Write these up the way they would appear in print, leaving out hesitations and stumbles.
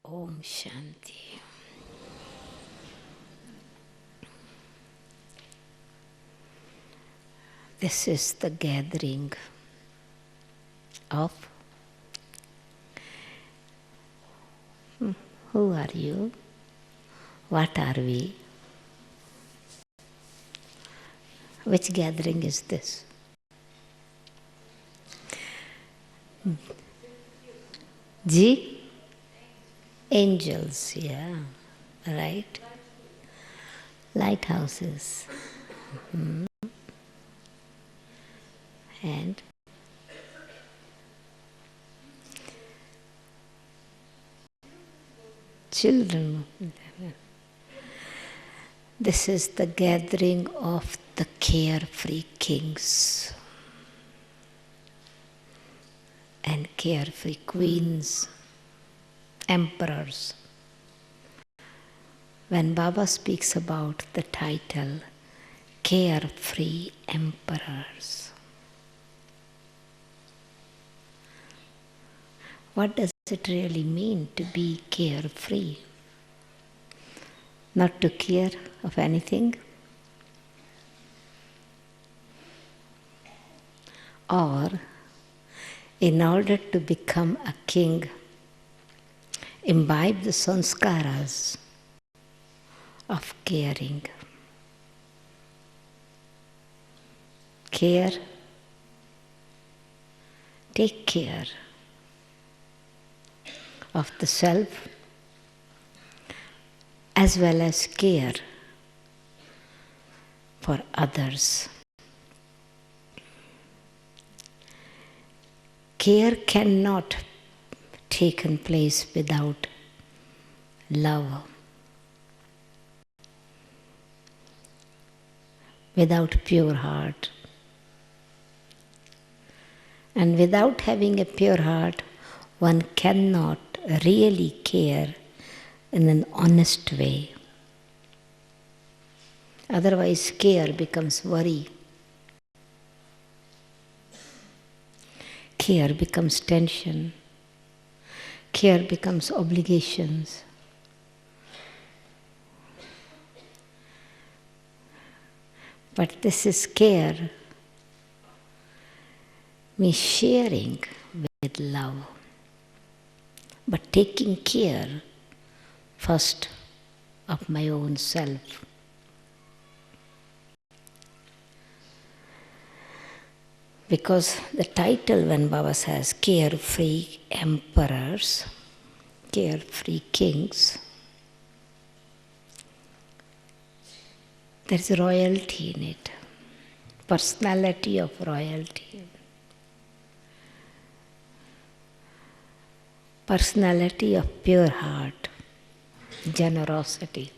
Om Shanti. This is the gathering of who are you? What are we? Which gathering is this? G? Angels, yeah, right. Lighthouses. And children. This is the gathering of the carefree kings and carefree queens, emperors. When Baba speaks about the title Carefree Emperors, what does it really mean to be carefree? Not to care of anything? Or, in order to become a king, imbibe the sanskaras of caring. Care, take care of the self as well as care for others. Care cannot take place without love, without pure heart. And without having a pure heart, one cannot really care in an honest way. Otherwise, care becomes worry. Care becomes tension. Care becomes obligations. But this is care, means sharing with love, but taking care first of my own self. Because the title, when Baba says Carefree Emperors, Carefree Kings, there is royalty in it, personality of royalty, personality of pure heart, generosity.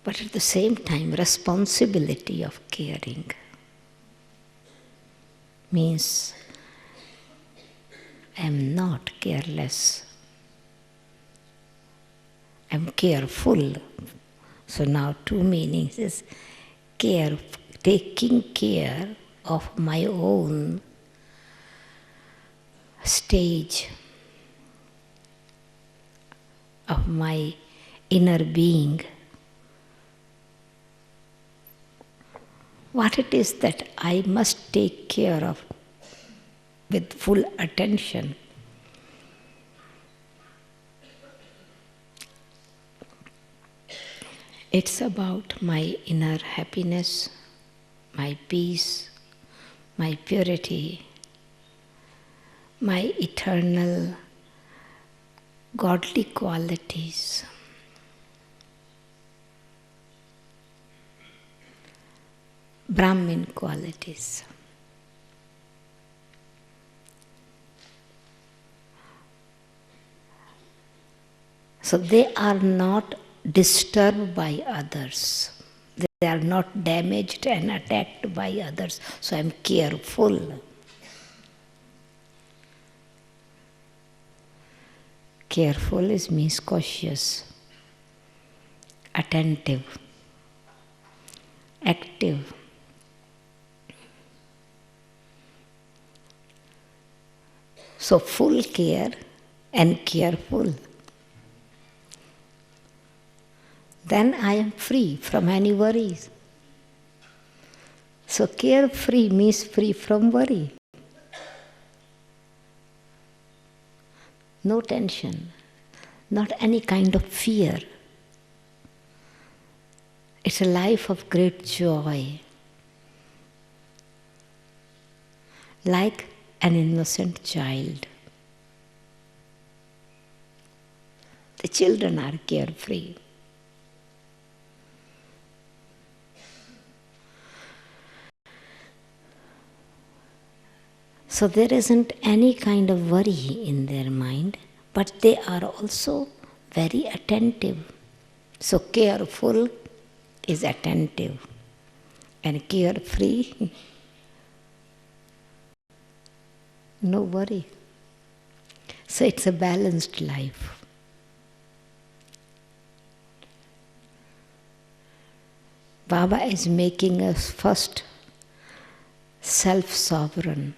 But at the same time, responsibility of caring means I am not careless. I am careful. So now two meanings is care, taking care of my own stage of my inner being. What it is that I must take care of with full attention. It's about my inner happiness, my peace, my purity, my eternal godly qualities. Brahmin qualities. So they are not disturbed by others. They are not damaged and attacked by others. So I am careful. Careful means cautious, attentive, active. So full care and careful. Then I am free from any worries. So carefree means free from worry. No tension, not any kind of fear. It's a life of great joy, like an innocent child. The children are carefree. So there isn't any kind of worry in their mind, but they are also very attentive. So careful is attentive, and carefree, no worry. So it's a balanced life. Baba is making us first self-sovereign.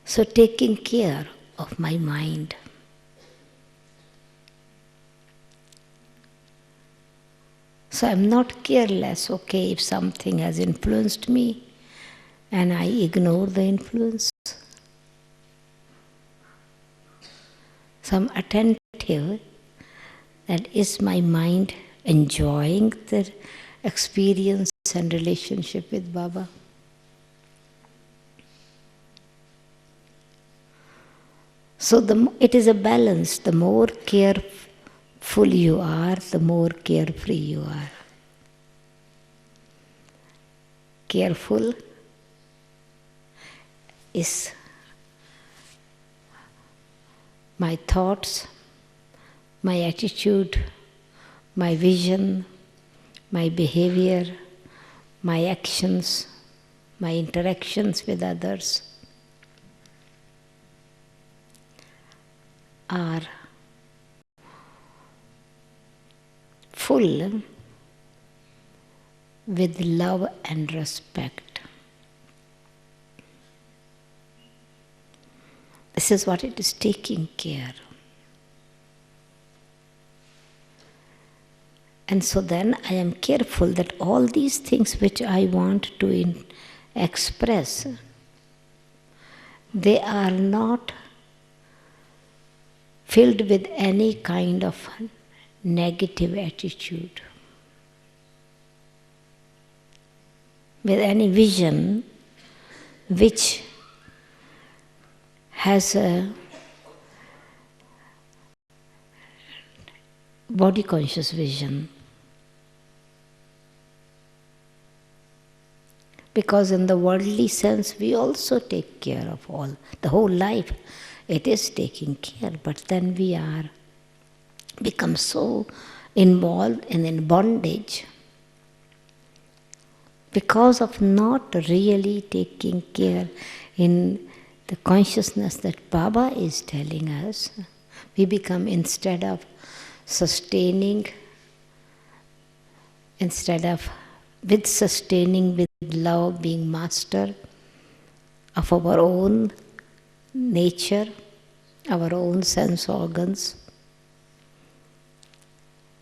So taking care of my mind. So I'm not careless, okay, if something has influenced me and I ignore the influence. So I'm attentive, that is my mind enjoying the experience and relationship with Baba. So it is a balance. The more careful you are, the more carefree you are. Careful is my thoughts, my attitude, my vision, my behavior, my actions, my interactions with others are full with love and respect. This is what it is taking care. And so then I am careful that all these things which I want to express, they are not filled with any kind of negative attitude, with any vision which has a body conscious vision. Because in the worldly sense, we also take care of all. The whole life, it is taking care. But then we are become so involved and in bondage because of not really taking care in the consciousness that Baba is telling us. We become, instead of sustaining with love, being master of our own nature, our own sense organs,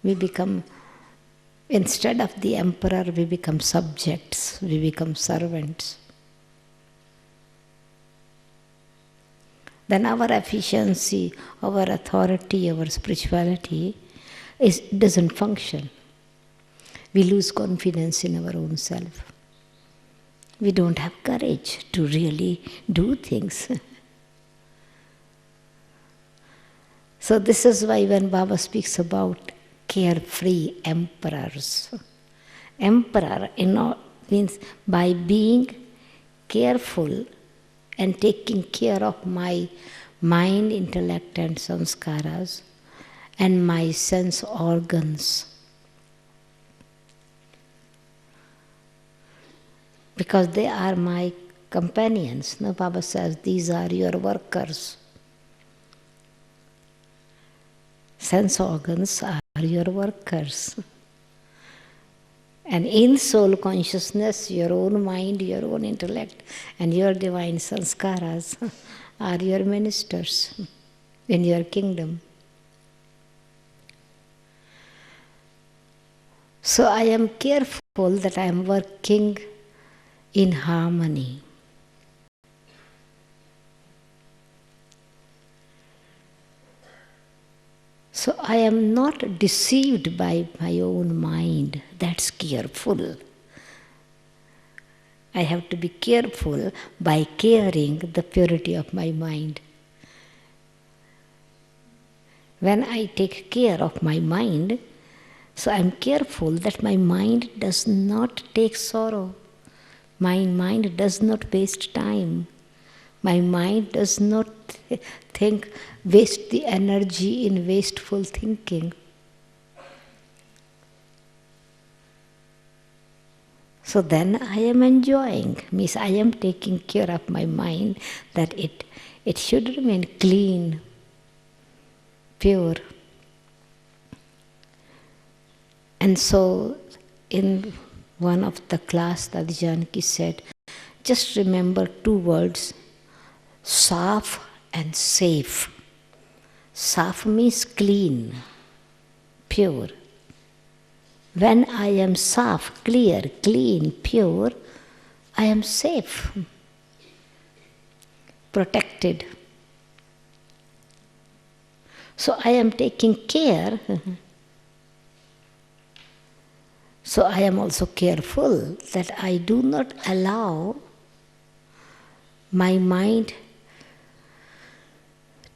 we become, instead of the emperor, we become subjects, we become servants. Then our efficiency, our authority, our spirituality doesn't function. We lose confidence in our own self. We don't have courage to really do things. So this is why when Baba speaks about carefree emperors, emperor means by being careful and taking care of my mind, intellect and samskaras and my sense organs. Because they are my companions. No, Baba says, these are your workers. Sense organs are your workers. And in soul consciousness, your own mind, your own intellect, and your divine sanskaras are your ministers in your kingdom. So I am careful that I am working in harmony. So I am not deceived by my own mind. That's careful. I have to be careful by caring the purity of my mind. When I take care of my mind, so I am careful that my mind does not take sorrow. My mind does not waste time. My mind does not waste the energy in wasteful thinking. So then I am enjoying, means I am taking care of my mind that it should remain clean, pure. And so in one of the class, Dadi Janki said, just remember two words, saaf and safe. Saaf means clean, pure. When I am saaf, clear, clean, pure, I am safe, protected. So I am taking care. So I am also careful that I do not allow my mind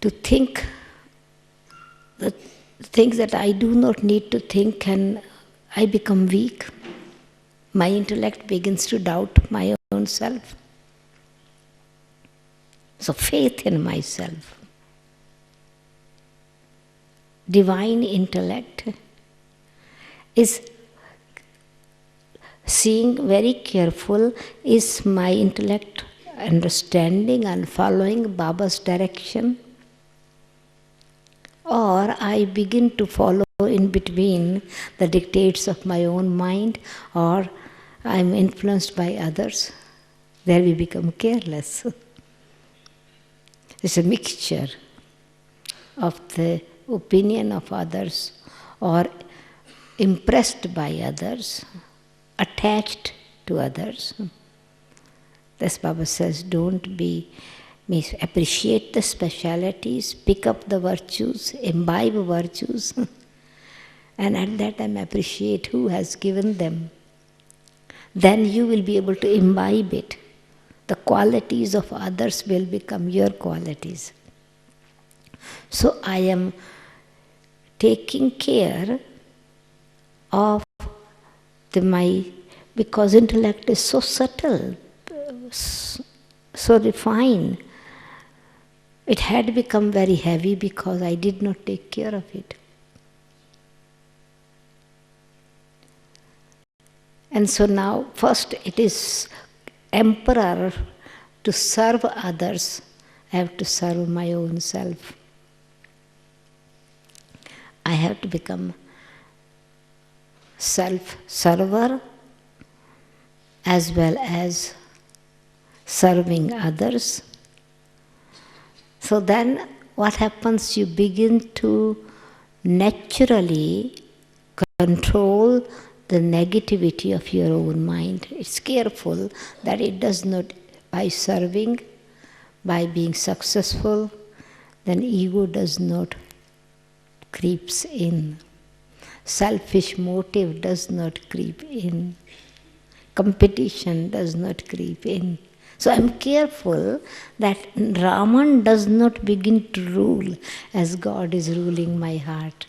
to think the things that I do not need to think, and I become weak. My intellect begins to doubt my own self. So faith in myself. Divine intellect is seeing very careful, is my intellect understanding and following Baba's direction? Or I begin to follow in between the dictates of my own mind, or I am influenced by others. There we become careless. It's a mixture of the opinion of others, or impressed by others, attached to others. Thus Baba says, appreciate the specialities, pick up the virtues, imbibe virtues, and at that time appreciate who has given them. Then you will be able to imbibe it. The qualities of others will become your qualities. So I am taking care of because intellect is so subtle, so refined. It had become very heavy because I did not take care of it. And so now, first it is emperor to serve others. I have to serve my own self. I have to become self-server as well as serving others. So then what happens? You begin to naturally control the negativity of your own mind. It's careful that it does not, by serving, by being successful, then ego does not creeps in. Selfish motive does not creep in. Competition does not creep in. So I'm careful that Raman does not begin to rule as God is ruling my heart.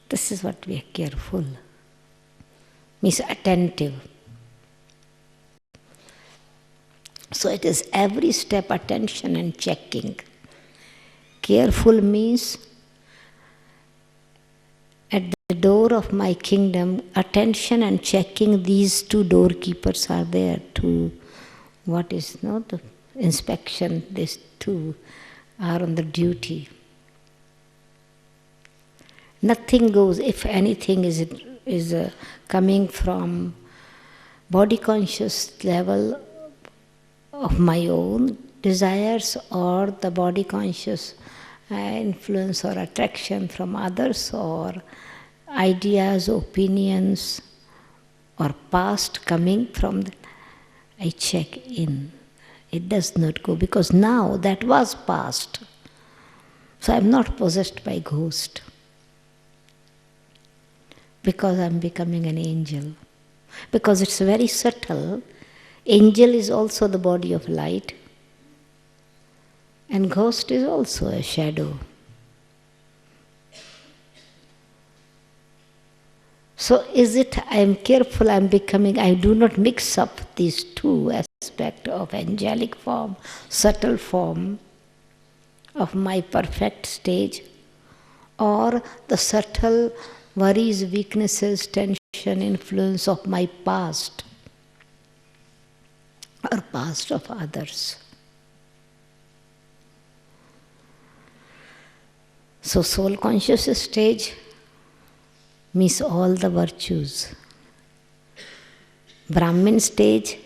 This is what we are careful. Means attentive. So it is every step attention and checking. Careful means at the door of my kingdom, attention and checking, these two doorkeepers are there to, the inspection, these two are on the duty. Nothing goes, if anything is coming from body conscious level of my own desires or the body conscious influence or attraction from others or ideas, opinions or past coming from I check in. It does not go because now that was past. So I'm not possessed by ghost because I'm becoming an angel. Because it's very subtle. Angel is also the body of light and ghost is also a shadow. So is it I am careful, I am becoming, I do not mix up these two aspects of angelic form, subtle form of my perfect stage, or the subtle worries, weaknesses, tension, influence of my past or past of others. So soul conscious stage means all the virtues. Brahmin stage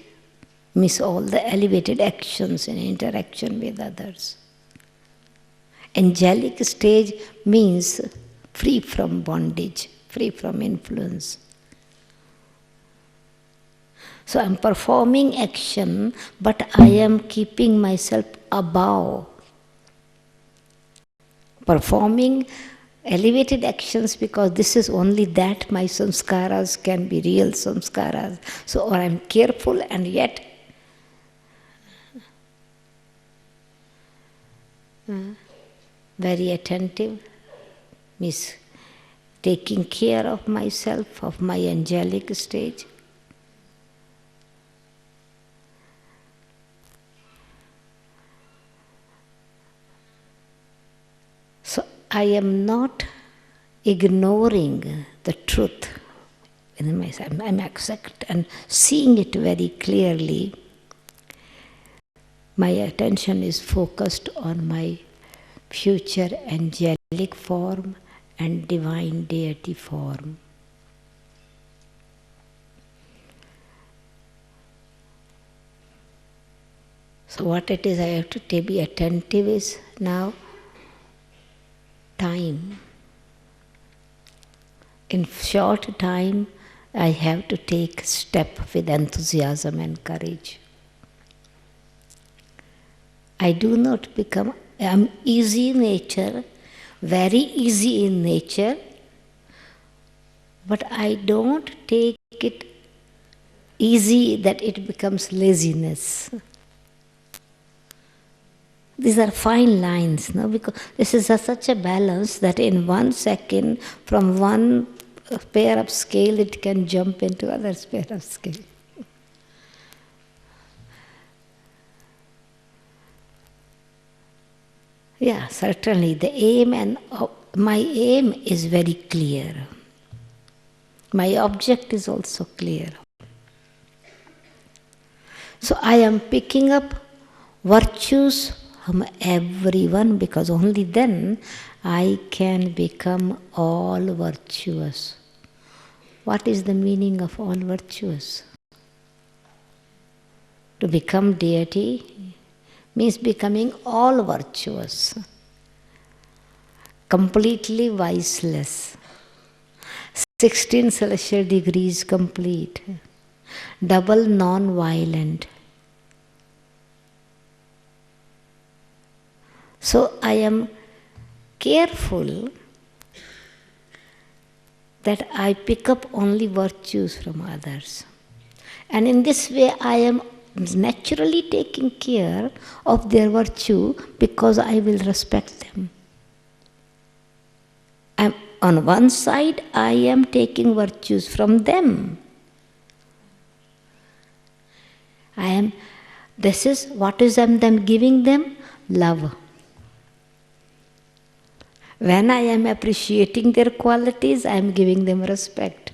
means all the elevated actions in interaction with others. Angelic stage means free from bondage, free from influence. So I'm performing action, but I am keeping myself above. Performing elevated actions because this is only that my samskaras can be real samskaras. So or I'm careful and yet very attentive, means taking care of myself, of my angelic stage. So I am not ignoring the truth in myself. I'm accept and seeing it very clearly. My attention is focused on my future angelic form and divine deity form. So what it is I have to be attentive is now time. In short time, I have to take step with enthusiasm and courage. I do not become, I am easy in nature, very easy in nature, but I don't take it easy that it becomes laziness. These are fine lines, no? Because this is such a balance that in 1 second, from one pair of scale, it can jump into other pair of scale. Yeah, certainly the aim and my aim is very clear. My object is also clear. So I am picking up virtues from everyone because only then I can become all virtuous. What is the meaning of all virtuous? To become deity means becoming all virtuous, completely viceless, 16 celestial degrees complete, double non-violent. So I am careful that I pick up only virtues from others. And in this way I am naturally taking care of their virtue because I will respect them. On one side, I am taking virtues from them. This is what is I'm giving them? Love. When I am appreciating their qualities, I am giving them respect.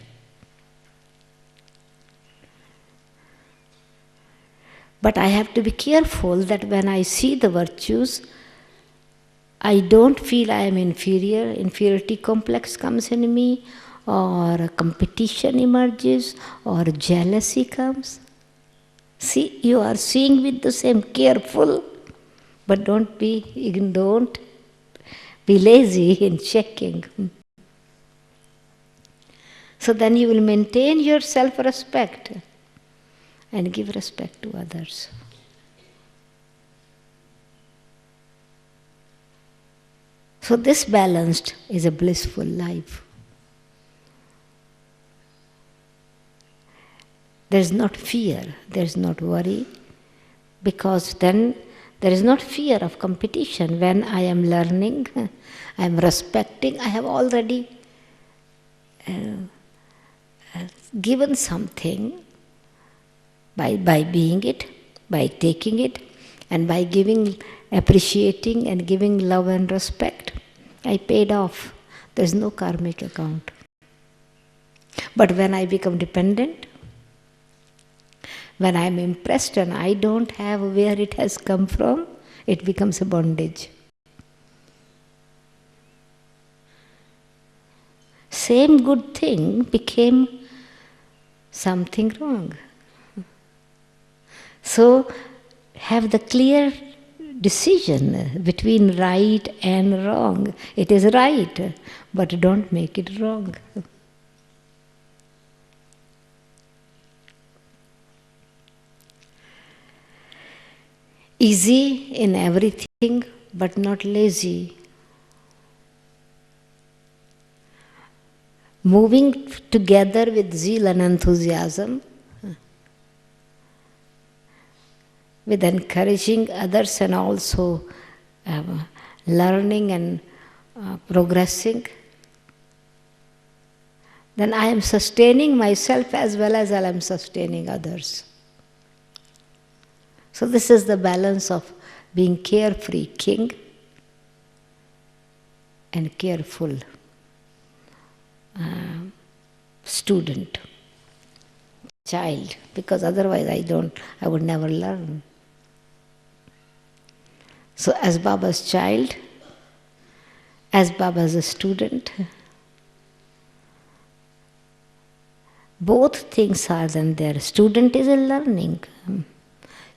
But I have to be careful that when I see the virtues, I don't feel I am inferior, inferiority complex comes in me, or competition emerges, or jealousy comes. See, you are seeing with the same, careful, but don't be lazy in checking. So then you will maintain your self-respect and give respect to others. So this balanced is a blissful life. There is not fear, there is not worry, because then there is not fear of competition. When I am learning, I am respecting, I have already given something by being it, by taking it, and by giving, appreciating and giving love and respect. I paid off. There is no karmic account. But when I become dependent, when I am impressed and I don't have where it has come from, it becomes a bondage. Same good thing became something wrong. So have the clear decision between right and wrong. It is right, but don't make it wrong. Easy in everything, but not lazy. Moving together with zeal and enthusiasm, with encouraging others and also learning and progressing, then I am sustaining myself as well as I am sustaining others. So this is the balance of being carefree king and careful student, child, because otherwise I would never learn. So as Baba's child, as Baba's student, both things are then there. Student is a learning.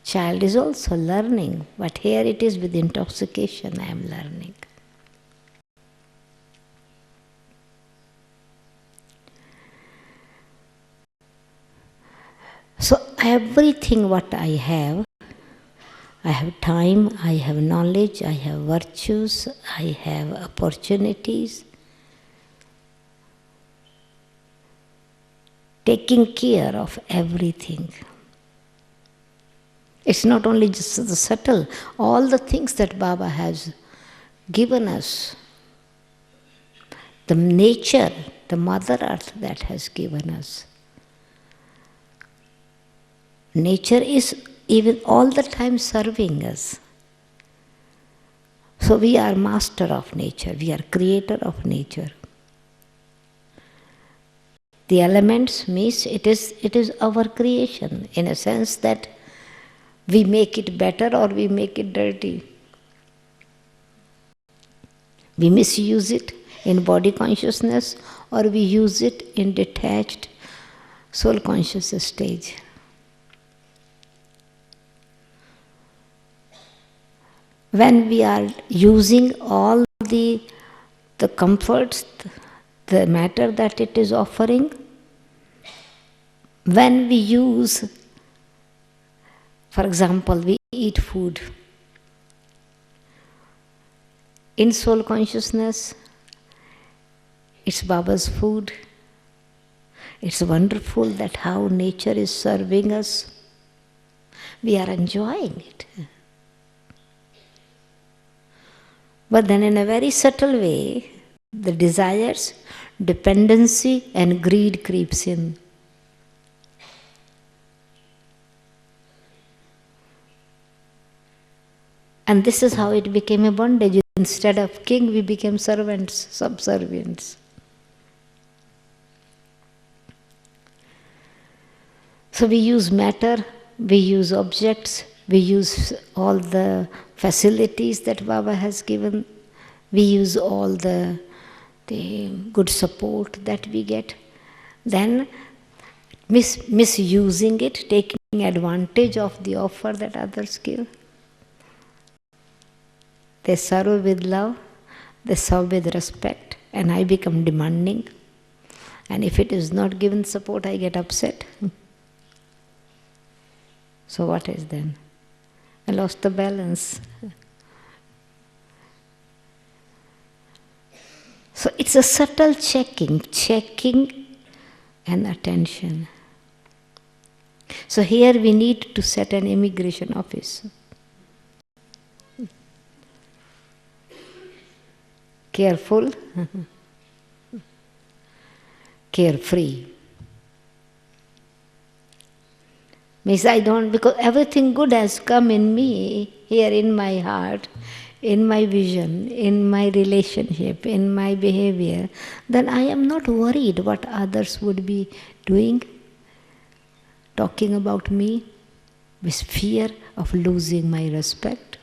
Child is also learning, but here it is with intoxication I am learning. So everything what I have time, I have knowledge, I have virtues, I have opportunities. Taking care of everything. It's not only just the subtle, all the things that Baba has given us. The nature, the Mother Earth that has given us. Nature is even all the time serving us. So we are master of nature, we are creator of nature. The elements means it is our creation, in a sense that we make it better or we make it dirty. We misuse it in body consciousness or we use it in detached soul conscious stage. When we are using all the comforts, the matter that it is offering, when we use, for example, we eat food. In soul consciousness, it's Baba's food. It's wonderful that how nature is serving us. We are enjoying it. But then in a very subtle way, the desires, dependency and greed creeps in. And this is how it became a bondage. Instead of king, we became servants, subservients. So we use matter, we use objects, we use all the facilities that Baba has given We use all the good support that we get. Then misusing it, taking advantage of the offer that others give. They serve with love, they serve with respect, and I become demanding. And if it is not given support, I get upset. So what is then? I lost the balance. So it's a subtle checking and attention. So here we need to set an immigration office. Careful, carefree. Means I don't, because everything good has come in me, here in my heart, in my vision, in my relationship, in my behavior, then I am not worried what others would be doing, talking about me, with fear of losing my respect.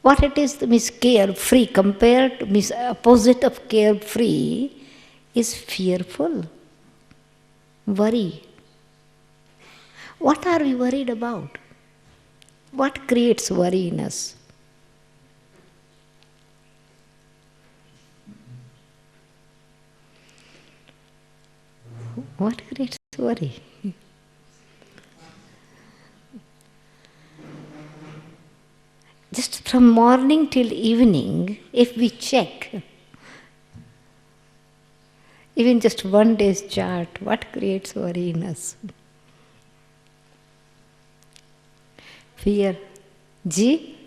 What it is, means carefree, compared to, means opposite of carefree is fearful. Worry. What are we worried about? What creates worry in us? What creates worry? Just from morning till evening, if we check, even just one day's chart, what creates worry in us? Fear. G?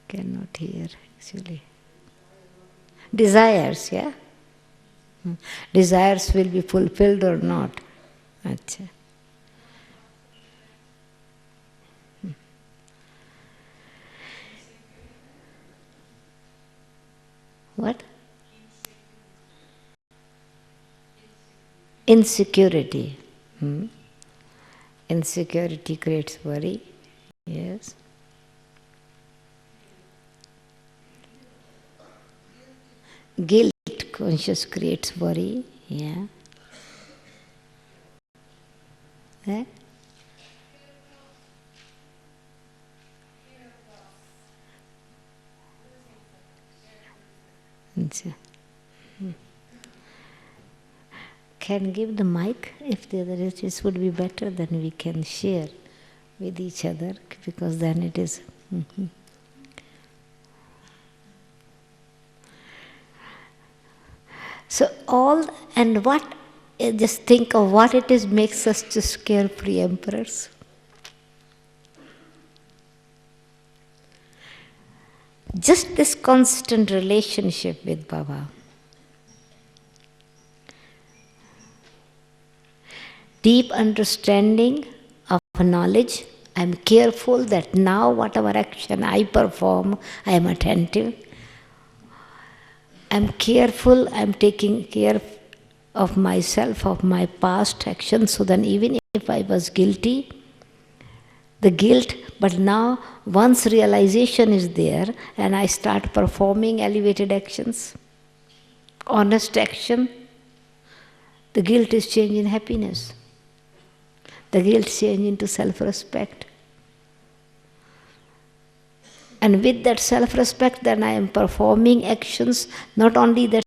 Cannot hear actually. Desires, yeah? Desires will be fulfilled or not. Achha. What? Insecurity. Insecurity creates worry. Yes. Guilt conscious creates worry. Yeah. Eh? Can give the mic if the other is would be better, then we can share with each other, because then it is. So all and what, just think of what it is makes us just carefree emperors. Just this constant relationship with Baba. Deep understanding of knowledge. I am careful that now whatever action I perform, I am attentive. I am careful, I am taking care of myself, of my past actions, so that even if I was guilty, the guilt, but now once realization is there and I start performing elevated actions, honest action, the guilt is changed in happiness. The guilt change into self-respect. And with that self-respect, then I am performing actions, not only that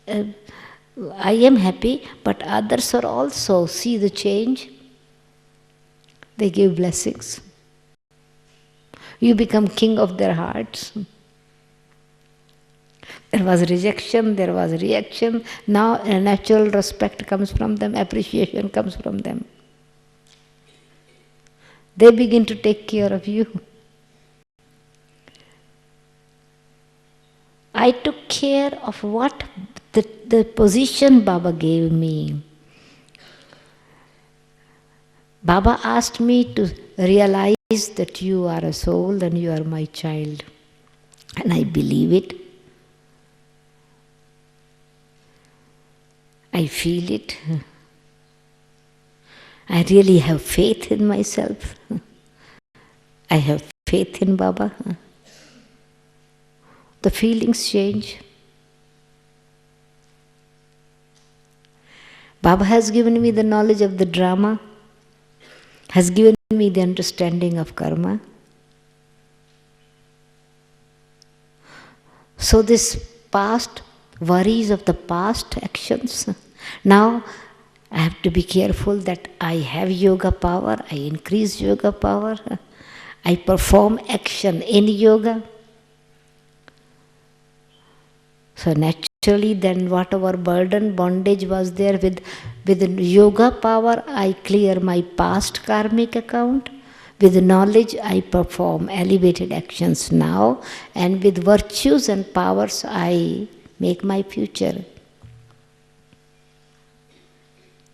I am happy, but others are also see the change. They give blessings. You become king of their hearts. There was rejection, there was reaction. Now a natural respect comes from them, appreciation comes from them. They begin to take care of you. I took care of what the position Baba gave me. Baba asked me to realize that you are a soul and you are my child. And I believe it. I feel it. I really have faith in myself. I have faith in Baba, the feelings change. Baba has given me the knowledge of the drama, has given me the understanding of karma. So this past worries of the past actions, now I have to be careful that I have yoga power, I increase yoga power, I perform action in yoga. So naturally then whatever burden, bondage was there, with yoga power I clear my past karmic account. With knowledge I perform elevated actions now, and with virtues and powers I make my future.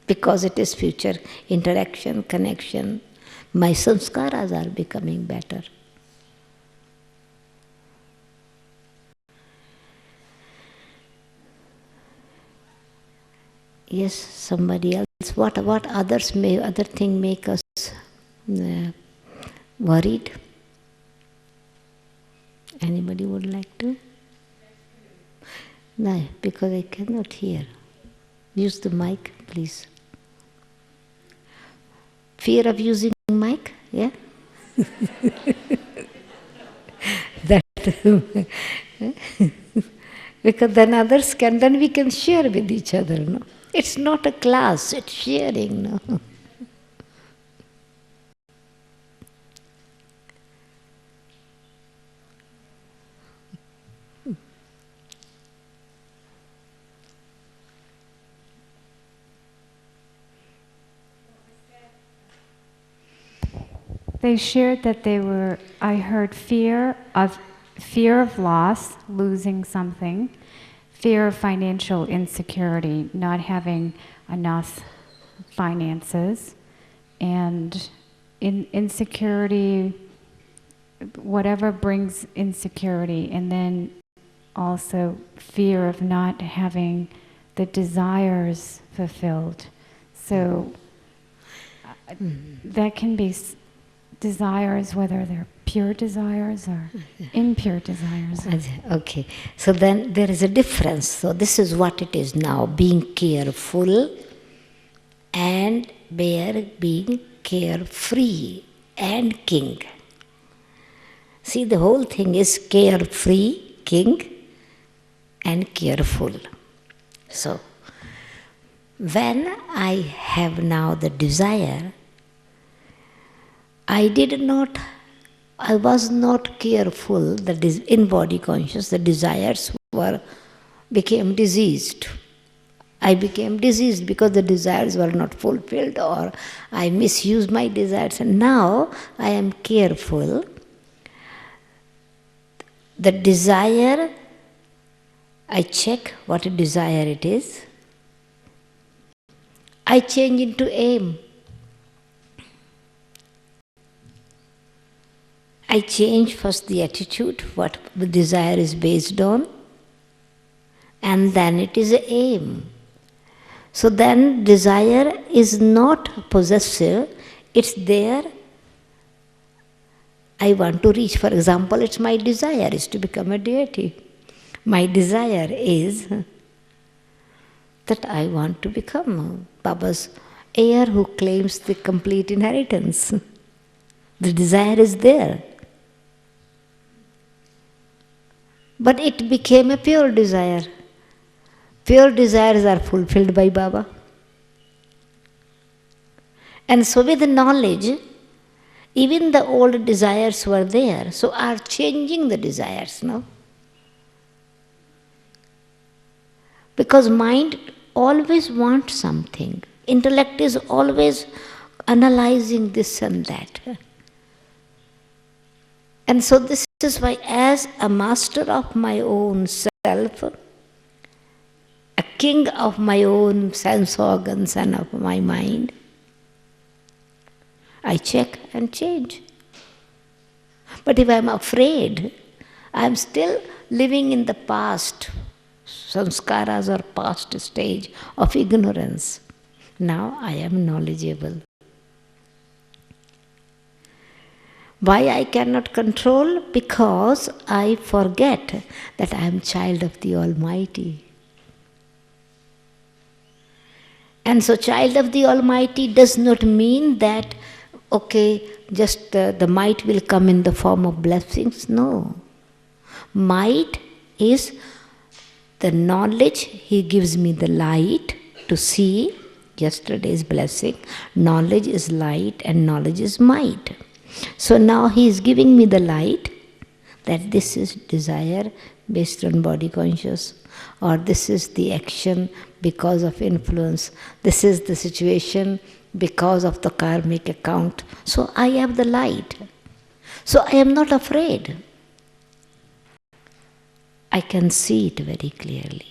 Because it is future interaction, connection, my samskaras are becoming better. Yes, somebody else. What others may, other thing make us worried? Anybody would like to? No, because I cannot hear. Use the mic, please. Fear of using mic? Yeah? That because then others can, then we can share with each other, no? It's not a class, it's sharing, no? They shared that I heard fear of loss, losing something, fear of financial insecurity, not having enough finances, and insecurity, whatever brings insecurity, and then also fear of not having the desires fulfilled. So that can be desires, whether they're pure desires or impure desires. Okay, so then there is a difference. So this is what it is now, being careful and being carefree and king. See, the whole thing is carefree, king, and careful. So, when I have now the desire, I was not careful, in body conscious, the desires became diseased. I became diseased because the desires were not fulfilled, or I misused my desires. And now I am careful. The desire, I check what a desire it is. I change into aim. I change first the attitude, what the desire is based on, and then it is an aim. So then desire is not possessive, it's there. I want to reach, for example, it's my desire is to become a deity. My desire is that I want to become Baba's heir who claims the complete inheritance. The desire is there. But it became a pure desire. Pure desires are fulfilled by Baba. And so with the knowledge, even the old desires were there, so are changing the desires now. Because mind always wants something. Intellect is always analyzing this and that. And so this is why, as a master of my own self, a king of my own sense organs and of my mind, I check and change. But if I am afraid, I am still living in the past, samskaras or past stage of ignorance. Now I am knowledgeable. Why I cannot control? Because I forget that I am child of the Almighty. And so child of the Almighty does not mean that, okay, just the might will come in the form of blessings. No. Might is the knowledge. He gives me the light to see. Yesterday's blessing. Knowledge is light and knowledge is might. So now he is giving me the light that this is desire based on body conscious, or this is the action because of influence, this is the situation because of the karmic account. So I have the light. So I am not afraid. I can see it very clearly.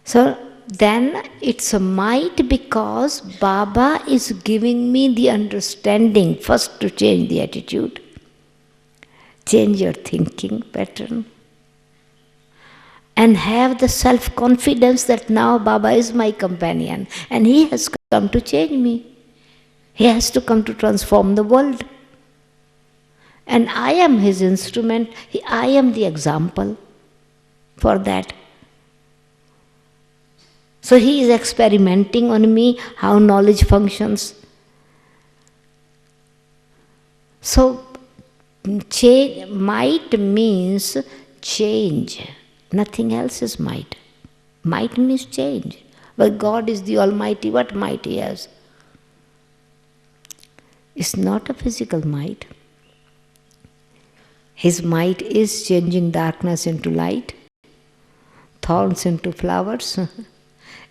So then it's a might because Baba is giving me the understanding first to change the attitude, change your thinking pattern, and have the self-confidence that now Baba is my companion and he has come to change me. He has to come to transform the world. And I am his instrument, I am the example for that. So he is experimenting on me how knowledge functions. So might means change. Nothing else is might. Might means change. But God is the Almighty, what might He has? It's not a physical might. His might is changing darkness into light, thorns into flowers,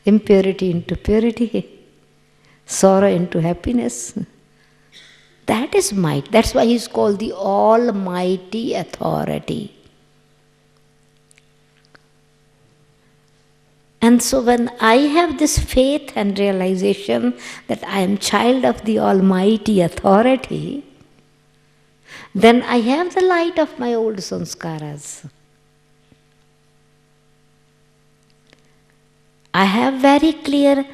impurity into purity, sorrow into happiness. That is might. That's why He's called the Almighty Authority. And so when I have this faith and realization that I am child of the Almighty Authority, then I have the light of my old sanskaras. I have very clear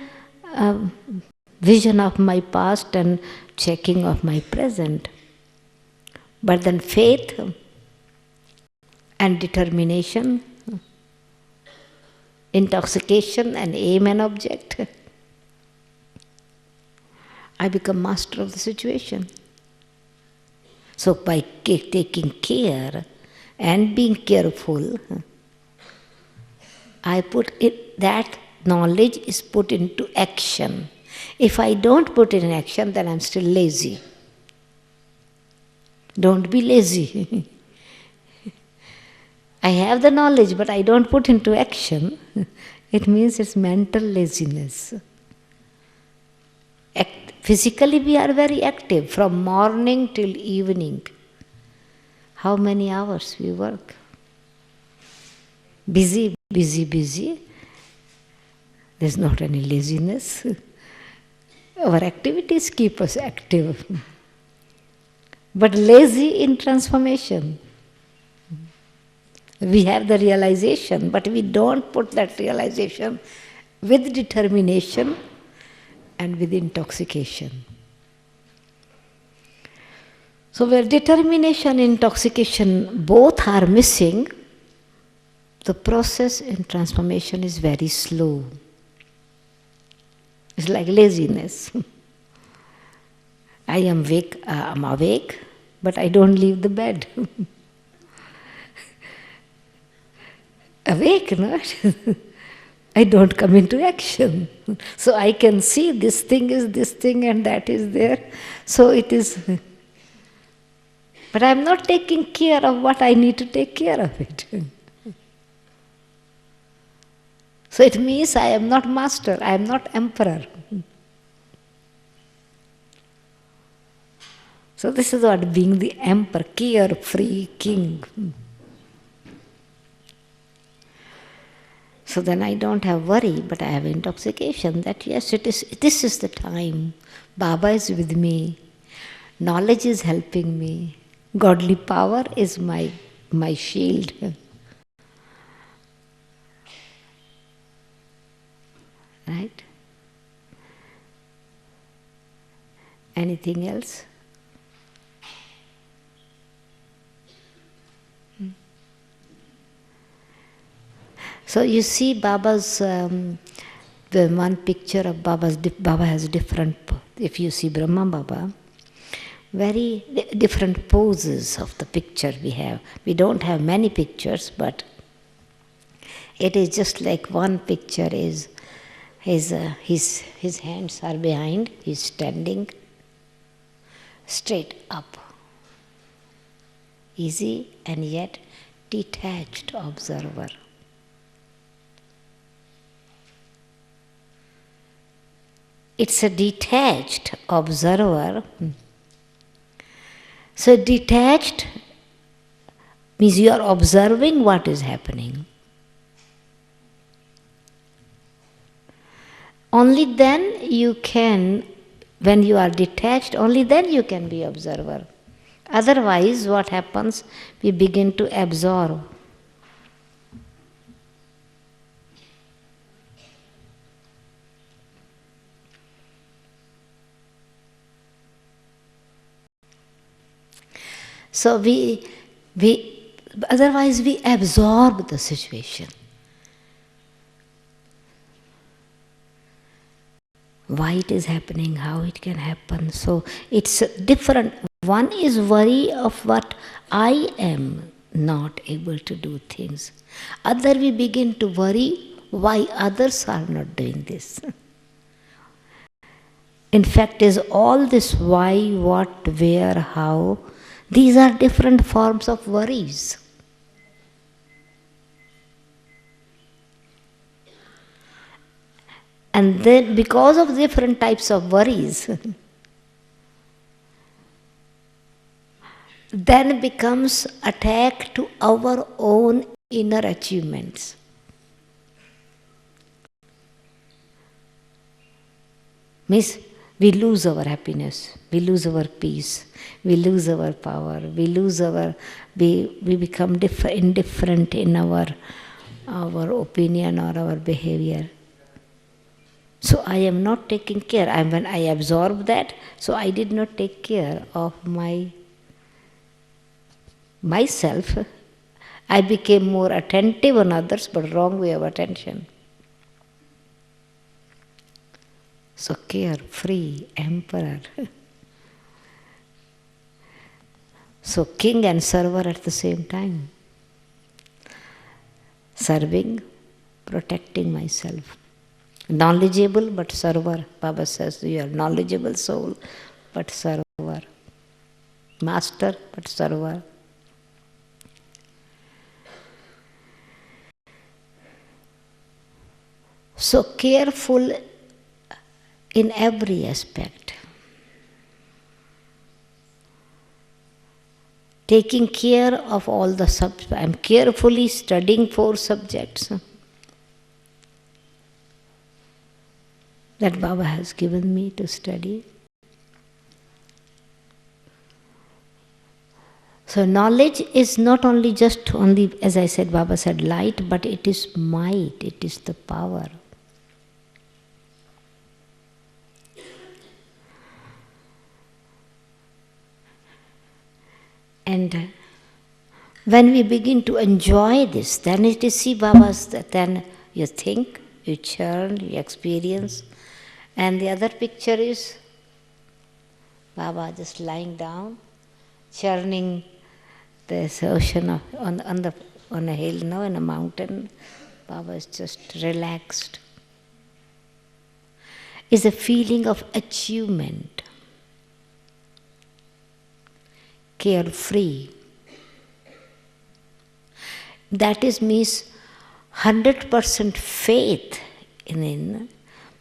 vision of my past and checking of my present. But then faith and determination, intoxication and aim and object, I become master of the situation. So by taking care and being careful, I put it, that knowledge is put into action. If I don't put it in action, then I'm still lazy. Don't be lazy. I have the knowledge, but I don't put into action. It means it's mental laziness. Physically, we are very active from morning till evening. How many hours we work? Busy, busy, busy. There's not any laziness. Our activities keep us active. But lazy in transformation. We have the realization, but we don't put that realization with determination and with intoxication. So where determination and intoxication both are missing, the process in transformation is very slow. It's like laziness. I'm awake, but I don't leave the bed. Awake, no? I don't come into action. So I can see this thing is this thing and that is there. So it is. But I'm not taking care of what I need to take care of it. So it means I am not master, I am not emperor. So this is what being the emperor, carefree king. So then I don't have worry, but I have intoxication that yes, this is the time. Baba is with me. Knowledge is helping me. Godly power is my shield. Right? Anything else? So you see Baba's, the one picture of Baba has different, if you see Brahma Baba, very different poses of the picture we have. We don't have many pictures, but it is just like one picture is his hands are behind, he's standing straight up, easy and yet detached observer. It's a detached observer. So detached means you are observing what is happening. Only then you can, when you are detached, only then you can be observer. Otherwise, what happens? We begin to absorb. So otherwise we absorb the situation. Why it is happening, how it can happen. So it's different. One is worry of what I am not able to do things. Other we begin to worry why others are not doing this. In fact, is all this why, what, where, how, these are different forms of worries. And then because of different types of worries, then becomes attack to our own inner achievements. Means we lose our happiness, we lose our peace, we lose our power, we become indifferent in our opinion or our behavior. So I am not taking care. When I absorb that, so I did not take care of myself. I became more attentive on others, but wrong way of attention. So carefree, emperor. So king and server at the same time. Serving, protecting myself. Knowledgeable but server. Baba says you are knowledgeable soul but server. Master but server. So careful in every aspect. Taking care of all the subjects. I am carefully studying 4 subjects that Baba has given me to study. So knowledge is not only just only, as I said, Baba said light, but it is might, it is the power. And when we begin to enjoy this, then it is, see Baba's, then you think, you churn, you experience. And the other picture is Baba just lying down, churning this ocean on a hill, no, in a mountain. Baba is just relaxed. It's a feeling of achievement, carefree. That is means 100% faith in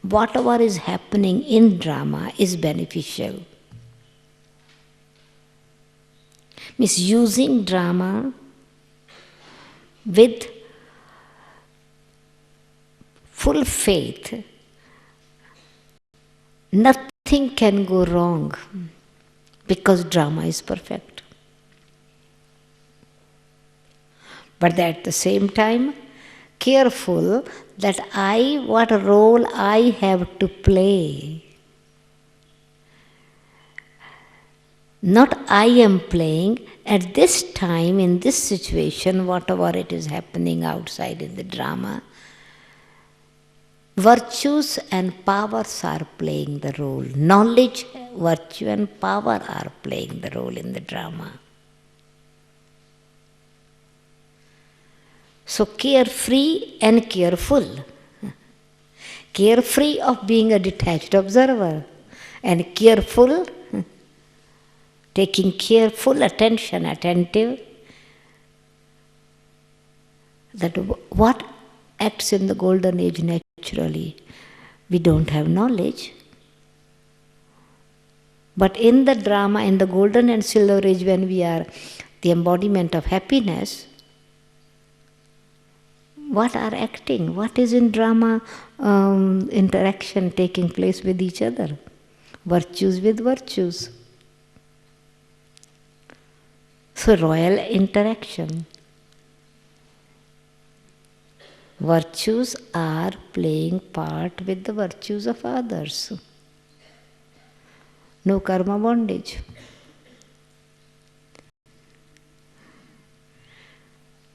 whatever is happening in drama is beneficial. Means using drama with full faith, nothing can go wrong because drama is perfect. But at the same time, careful that what role I have to play. Not I am playing, at this time, in this situation, whatever it is happening outside in the drama, virtues and powers are playing the role. Knowledge, virtue and power are playing the role in the drama. So carefree and careful. Carefree of being a detached observer, and careful, taking careful attention, attentive, that what acts in the golden age naturally. We don't have knowledge. But in the drama, in the golden and silver age, when we are the embodiment of happiness, what are acting? What is in drama interaction taking place with each other? Virtues with virtues. So royal interaction. Virtues are playing part with the virtues of others. No karma bondage.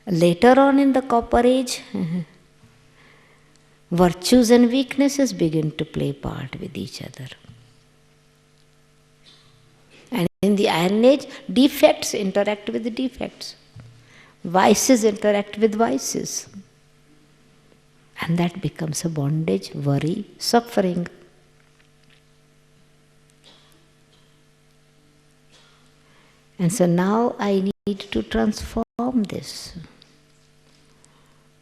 Later on in the copper age, virtues and weaknesses begin to play part with each other. And in the iron age, defects interact with the defects. Vices interact with vices. And that becomes a bondage, worry, suffering. And so now I need to transform this.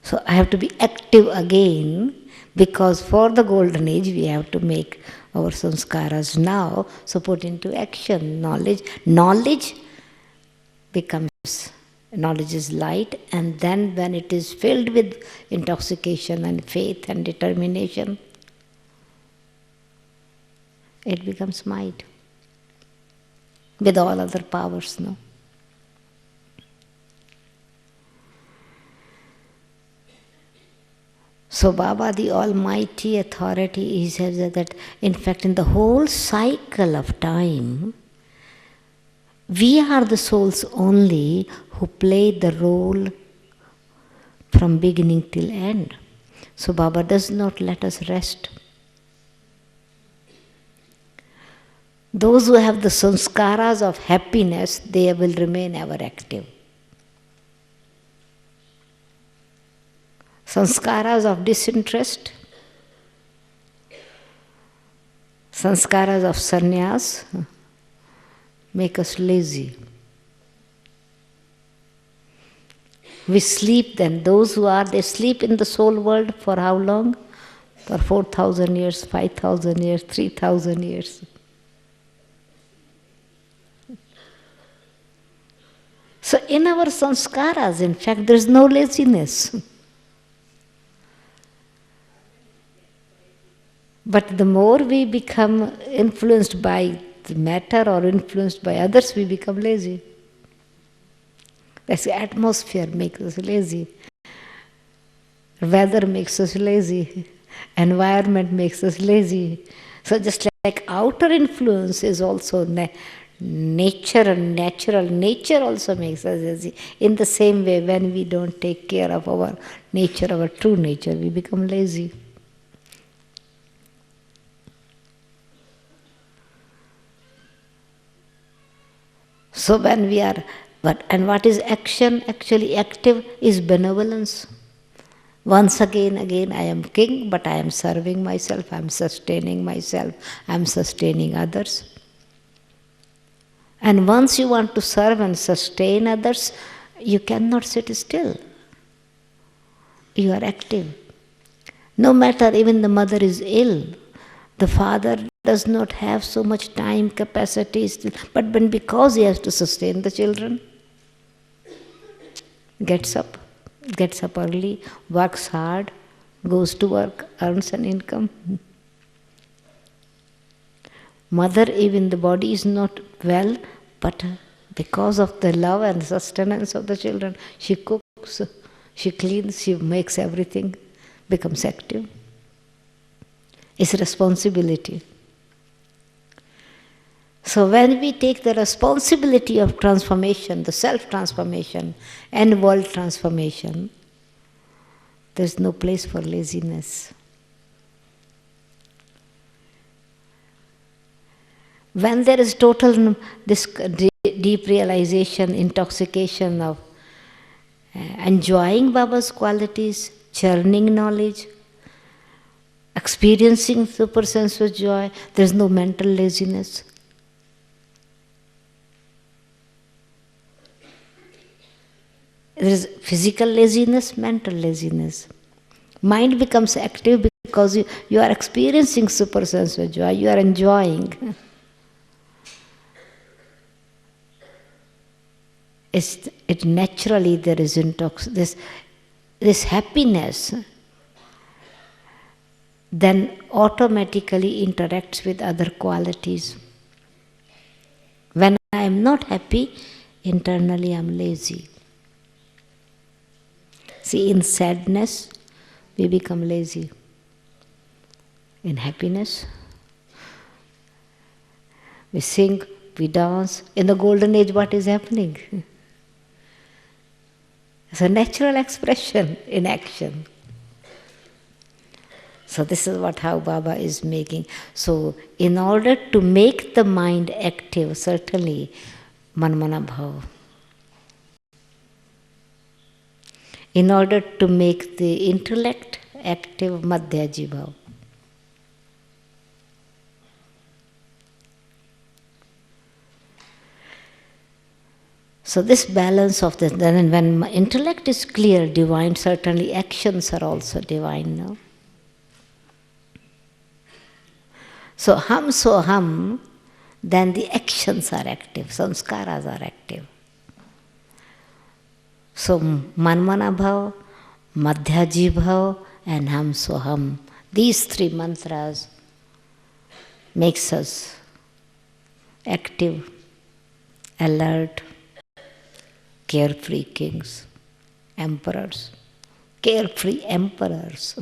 So I have to be active again, because for the golden age we have to make our sanskaras now, so put into action. Knowledge is light, and then when it is filled with intoxication and faith and determination, it becomes might. With all other powers, no? So Baba, the Almighty Authority, he says that in fact in the whole cycle of time, we are the souls only who play the role from beginning till end. So Baba does not let us rest. Those who have the sanskaras of happiness, they will remain ever active. Sanskaras of disinterest, sanskaras of sannyas make us lazy. We sleep then. Those who are, they sleep in the soul world for how long? For 4,000 years, 5,000 years, 3,000 years. So in our sanskaras, in fact, there is no laziness. But the more we become influenced by the matter or influenced by others, we become lazy. That's the atmosphere makes us lazy. Weather makes us lazy. Environment makes us lazy. So just like outer influence is also nature and natural, nature also makes us lazy. In the same way, when we don't take care of our nature, our true nature, we become lazy. So when we are, what is action? Actually active is benevolence. Once again, I am king, but I am serving myself, I am sustaining myself, I am sustaining others. And once you want to serve and sustain others, you cannot sit still. You are active. No matter, even the mother is ill, the father does not have so much time, capacity, but because he has to sustain the children, gets up early, works hard, goes to work, earns an income. Mother, even the body is not well, but because of the love and sustenance of the children, she cooks, she cleans, she makes everything, becomes active. It's responsibility. So when we take the responsibility of transformation, the self-transformation and world transformation, there's no place for laziness. When there is total this deep realization, intoxication of enjoying Baba's qualities, churning knowledge, experiencing super sense of joy, there's no mental laziness. There is physical laziness, mental laziness. Mind becomes active because you are experiencing super sense of joy, you are enjoying. It naturally there is this happiness then automatically interacts with other qualities. When I am not happy, internally I am lazy. See, in sadness, we become lazy. In happiness, we sing, we dance. In the golden age, what is happening? It's a natural expression in action. So this is how Baba is making. So in order to make the mind active, certainly manmana bhav. In order to make the intellect active, madhyaji bhav. So this balance of this, then when intellect is clear, divine, certainly actions are also divine, no? So hum, then the actions are active, samskaras are active. So manmana bhav, madhyaji bhav, and hum, these three mantras makes us active, alert, carefree kings, emperors, carefree emperors.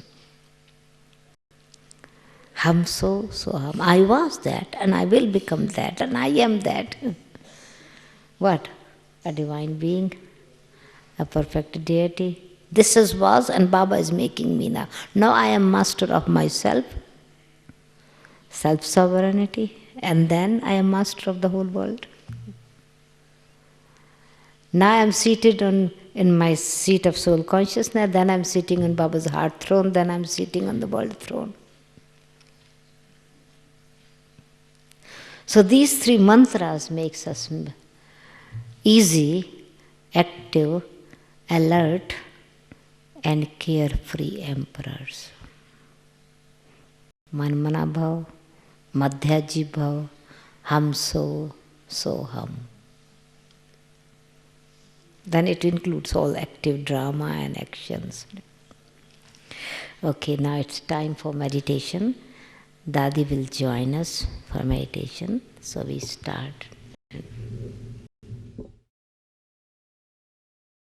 Hum so hum. I was that, and I will become that, and I am that. What? A divine being, a perfect deity. This was, and Baba is making me now. Now I am master of myself, self-sovereignty, and then I am master of the whole world. Now I am seated in my seat of soul consciousness, then I am sitting on Baba's heart throne, then I am sitting on the world throne. So these three mantras makes us easy, active, alert, and carefree emperors. Manmana bhav, madhyaji bhav, hum so hum. Then it includes all active drama and actions. Okay, now it's time for meditation. Dadi will join us for meditation. So we start.